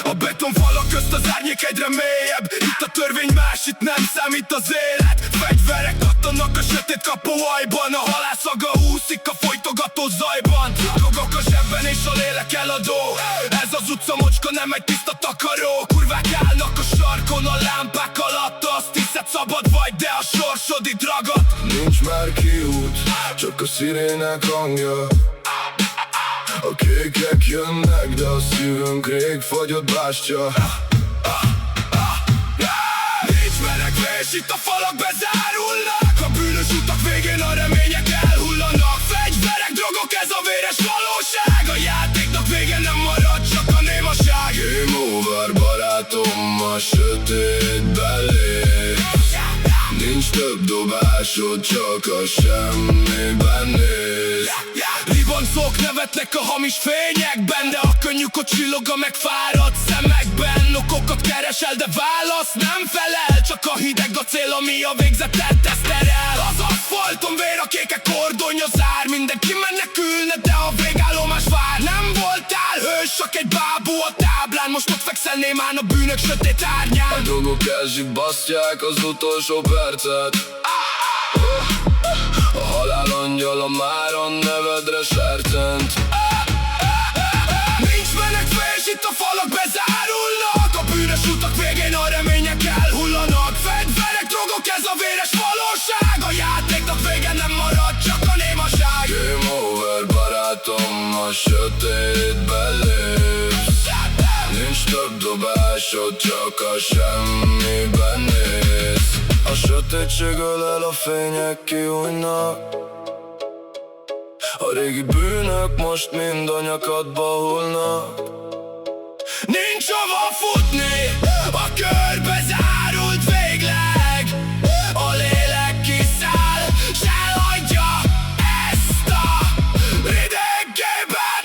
A betonfalak közt az árnyék egyre mélyebb. Itt a törvény más, itt nem számít az élet. Fegyverek kattanak a sötét kapuajban. A halálszaga úszik a folytogató zajban. Drogok a zsebben és a lélek eladó. Ez az utca mocska, nem egy tiszta takaró. Kurvák állnak a sarkon a lámpák alatt. Azt hiszed szabad vagy, de a sorsod itt ragad. Nincs már kiút, csak a szirének hangja. A kékek jönnek, de a szívünk rég fagyott bástya. Nincs menekvés, itt a falak bezárulnak. A bűnös utak végén a remények elhullanak. Fegyverek, drogok, ez a véres valóság. A játéknak vége nem marad, csak a némaság. Game over, barátom, a sötétben lépsz. Nincs több dobásod, csak a semmiben néz. Ribancok nevetnek a hamis fényekben, de a könnyű csillog a megfáradt szemekben. Okokat keresel, de válasz nem felel. Csak a hideg a cél, ami a végzetet teszterel. Az aszfalton vér, a kékek kordonya zár. Mindenki menekülne, de a végállomás vár. Nem voltál hős, csak egy bábú a táblán. Most ott fekszel némán a bűnök sötét árnyán. A dolgok elzsibbasztják az utolsó percet. A halál angyala már a nevedre sercent. Nincs menekvés, itt a falak bezárulnak. A bűnös utak végén a remények elhullanak. Fegyverek, drogok, ez a véres valóság. A játéknak vége nem marad, csak a némaság. Game over, barátom, a sötétbe lépsz. Nincs több dobásod, csak a semmiben néz. A sötétség ölel, a fények kiújnak. A régi bűnök most mind a nyakadba hullnak. Nincs hova futni, a körbe zárult végleg. A lélek kiszáll, s elhagyja ezt a rideg gépet.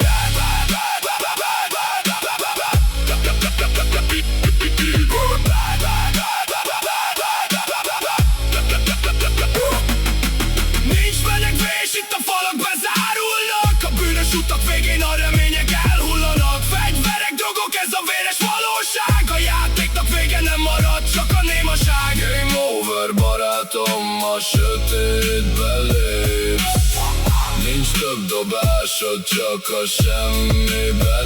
Nincs menekvés, itt a falak bezárulnak. A bűnös utak végén a remények elhullanak. Fegyverek, drogok, ez a véres valóság. A játéknak vége nem marad, csak a némaság. Game over, barátom, a sötétbe lépsz. Nincs több dobásod, csak a semmiben